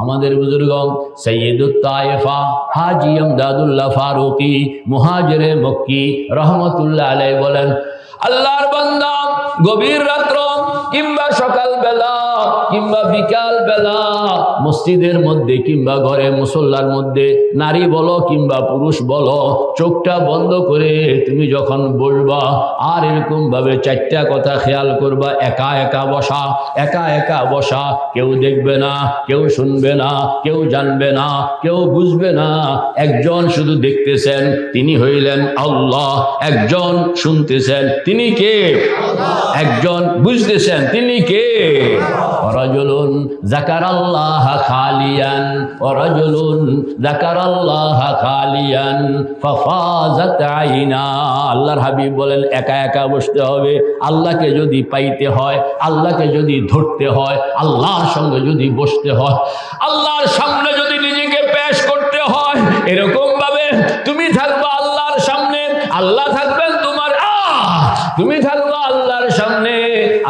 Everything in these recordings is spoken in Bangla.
আমাদের বুজুর্গ সৈয়দুত তায়েফা হাজী ইমদাদুল্লাহ ফারুকী মুহাজিরে মক্কি রহমতুল্লাহ আলাইহি বলেন, আল্লাহর বান্দা গভীর রাত্র কিংবা সকাল বেলা কিংবা বিকাল বেলা মসজিদের মধ্যে কিংবা ঘরে মুসল্লার মধ্যে নারী বলো কিংবা পুরুষ বলো, চোখটা বন্ধ করে তুমি যখন বসবা আর এরকম ভাবে চারটা কথা খেয়াল করবা। একা একা বসা, একা একা বসা, কেউ দেখবে না, কেউ শুনবে না, কেউ জানবে না, কেউ বুঝবে না। একজন শুধু দেখতেছেন, তিনি হইলেন আল্লাহ। একজন শুনতেছেন, তিনি কে? একজন বুঝতেছেন, তিনি কে? রাজুলুন যাকারাল্লাহ খালিয়ান ওয়া রাজুলুন যাকারাল্লাহ খালিয়ান ফাফাজাত আইনা। আল্লাহর হাবিব বলেন, একা একা বসতে হবে। আল্লাহকে যদি পাইতে হয়, আল্লাহকে যদি ধরতে হয়, আল্লাহর সঙ্গে যদি বসতে হয়, আল্লাহর সামনে যদি নিজেকে পেশ করতে হয়, এরকম ভাবে তুমি থাকবা আল্লাহর সামনে, আল্লাহ থাকবেন তোমার তুমি থাকবা আল্লাহর সামনে,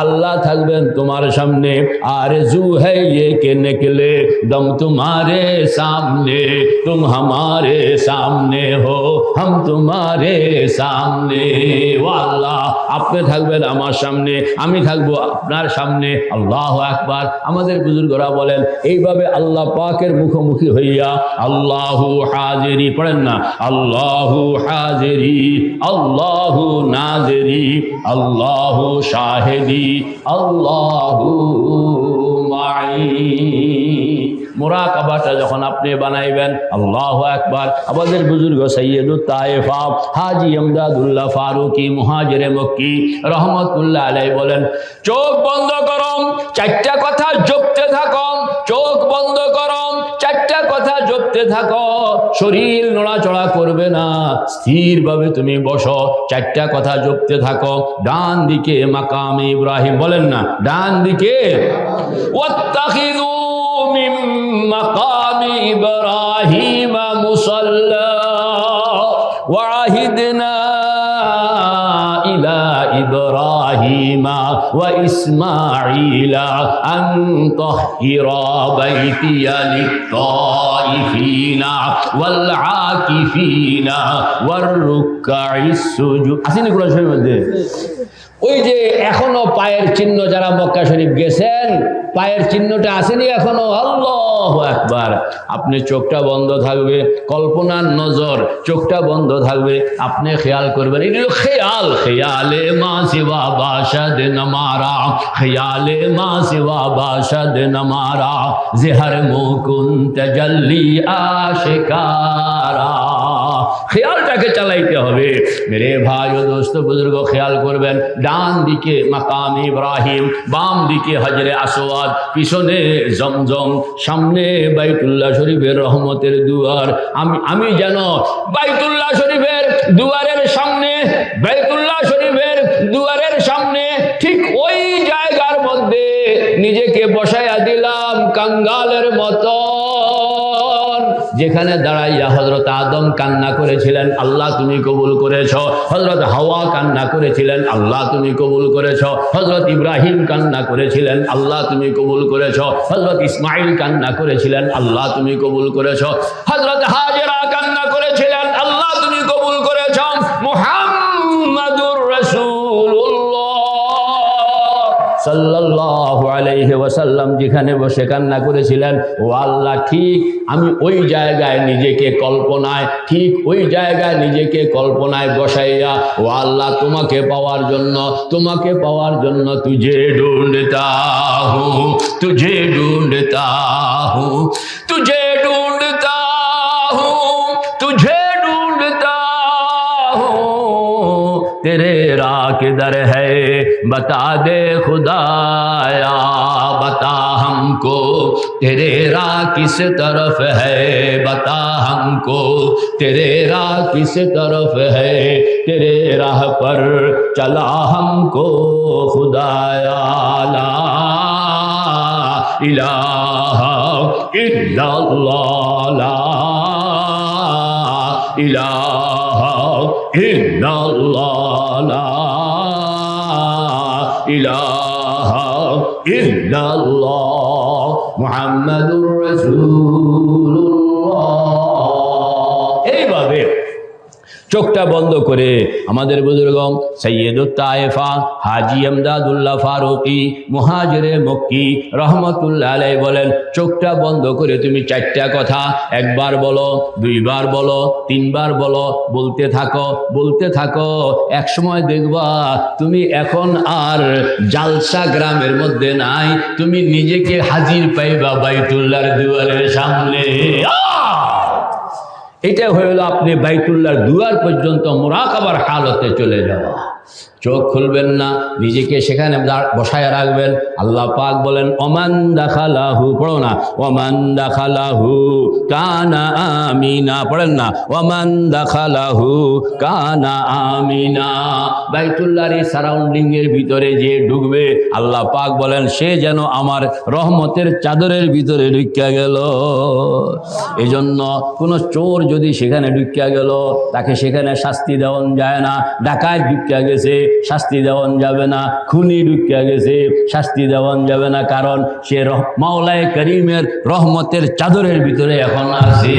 আল্লাহ থাকবেন তোমার সামনে। আর জু है ये के निकले दम तुम्हारे सामने, तुम हमारे सामने हो, हम तुम्हारे सामने। ও আল্লাহ, আপনি থাকবেন আমার সামনে, আমি থাকবো আপনার সামনে। আল্লাহু আকবার। আমাদের বুজুর্গরা বলেন, এইভাবে আল্লাহ পাকের মুখোমুখি হইয়া আল্লাহু হাজিরি পড়েন না, আল্লাহু হাজিরি, আল্লাহু নাজিরি, আল্লাহু শাহিদি, আল্লাহু মাই। মুরাকাবাটা যখন আপনি বানাইবেন, আল্লাহু আকবার। আমাদের বুজুর্গ সৈয়দুত তায়েফা হাজী ইমদাদুল্লাহ ফারুকী মুহাজিরে মক্কি রহমতুল্লাহ আলাইহি বলেন, চোখ বন্ধ করো, চারটা কথা জপতে থাকো। চোখ বন্ধ করো, চারটা কথা জপতে থাকো। শরীর নড়াচড়া করবে না, স্থিরভাবে তুমি বসো, চারটা কথা জপতে থাকো। ডান দিকে মাকামে ইব্রাহিম, বলেন না, ডান দিকে ওয়াত্তাখিযু মিন মাকামি ইব্রাহিম মুসাল্লা ওয়াহিদনা ইলা ইব্রাহিম ওয়া ইসমাঈলা আন তাহহিরা বাইতিয়া লিত-তাইফিনা ওয়াল আকিফিনা ওয়ার রুকআইস সুজুদ। আসেনি কোরআন শরীফের মধ্যে? ওই যে এখনো পায়ের চিহ্ন, যারা মক্কা শরীফ গেছেন, পায়ের চিহ্নটা আসেনি এখনো। আল্লাহু আকবার। আপনি চোখটা বন্ধ থাকবে, কল্পনার নজর, চোখটা বন্ধ থাকবে, আপনি খেয়াল করবেন। এগুলো খেয়াল, খেয়ালে মা সিওয়া বাশাদ নমারা, খেয়ালে মা সিওয়া বাশাদ নমারা, জিহর মুকুন তাজাল্লি আশিকারা। খেয়ালটাকে চালাইতে হবে মেরে ভাই ও দোস্ত বুজুর্গ। খেয়াল করবেন, ডান দিকে মাকাম ইব্রাহিম, বাম দিকে হজরে আসওয়াদ, পিছনে জমজম, সামনে বাইতুল্লাহ শরীফের রহমতের দুয়ার। আমি যেন বাইতুল্লাহ শরীফের দুয়ারের সামনে, বাইতুল্লাহ শরীফের দুয়ারের সামনে ঠিক ওই জায়গার মধ্যে নিজেকে বসাইয়া দিলাম কাঙ্গালের মতো, যেখানে দাঁড়াইয়া হযরত আদম কান্না করেছিলেন, আল্লাহ তুমি কবুল করেছ। হযরত হাওয়া কান্না করেছিলেন, আল্লাহ তুমি কবুল করেছ। হযরত ইব্রাহিম কান্না করেছিলেন, আল্লাহ তুমি কবুল করেছ। হযরত ইসমাঈল কান্না করেছিলেন, আল্লাহ তুমি কবুল করেছ। হযরত হাজেরা কান্না করেছিলেন, আল্লাহ তুমি কবুল করেছ। মুহাম্মাদুর রাসূলুল্লাহ সাল্লাল্লাহু আলাইহি ওয়াসাল্লাম যেখানে বসে কান্না করেছিলেন, ও আল্লাহ, ঠিক আমি ওই জায়গায় নিজেকে কল্পনায়, ঠিক ওই জায়গায় নিজেকে কল্পনায় বসাইয়া, ও আল্লাহ, তোমাকে পাওয়ার জন্য, তোমাকে পাওয়ার জন্য তুঝে ঢুঁढता हूँ, तुझे ढूंढता हूँ, तुझे ढूंढता हूँ, तुझे ढूंढता हूँ, तेरे राह किधर है बता दे खुदाया, बता हमको तेरे राह किस तरफ है, बता हमको तेरे राह किस तरफ है, तेरे राह पर चला हमको खुदाया, ला इलाहा इल्लल्लाह, ला इलाहा इल्लल्लाह, ला इलाहा ইল্লাল্লাহ মুহাম্মাদুর রাসূলুল্লাহ। এইভাবে চোখটা বন্ধ করে আমাদের বুজুর্গম সৈয়দুত তায়েফা হাজী ইমদাদুল্লাহ ফারুকী মুহাজিরে মক্কি রহমতুল্লাহ আলাইহি বলেন, চোখটা বন্ধ করে তুমি চারটা কথা একবার বলো, দুইবার বলো, তিনবার বলো, বলতে থাকো বলতে থাকো। এক সময় দেখবা তুমি এখন আর জালসা গ্রামের মধ্যে নাই, তুমি নিজেকে হাজির পাইবা বাইতুল্লাহর দুয়ারের সামনে। এটা হইল আপনি বাইতুল্লাহর দুয়ার পর্যন্ত মুরাকাবার হালতে চলে যাওয়া। চোখ খুলবেন না, নিজেকে সেখানে বসায় রাখবেন। আল্লাহ পাক বলেন ওমান দাখালাহু, পড়ো না, ওমান দাখালাহু কানা আমিনা, পড়েন না, ওমান দাখালাহু কানা আমিনা। বাইতুল্লাহর এই সারাউন্ডিং এর ভিতরে যে ঢুকবে আল্লাহ পাক বলেন সে যেন আমার রহমতের চাদরের ভিতরে ঢুকিয়া গেল। এজন্য কোনো চোর যদি সেখানে ঢুকিয়া গেল তাকে সেখানে শাস্তি দেওয়া যায় না। ডাকাত ঢুকিয়া গেছে শাস্তি দেওয়া যাবে না, খুনি ঢুকিয়া গেছে শাস্তি দেওয়া যাবে না, কারণ সে মাওলায়ে করিমের রহমতের চাদরের ভিতরে এখন আছে।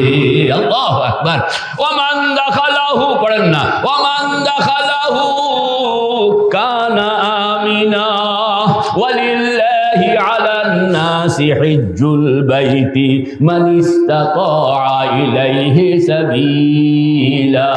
আল্লাহু আকবার। ওমান দাখালাহু, পড়েন না, ওমান দাখালাহু কানা আমিনা ওয়ালিল্লাহি আলান নাসি হিজ্জুল বাইতি মান ইসতাতা ইলাইহি সাবিলা।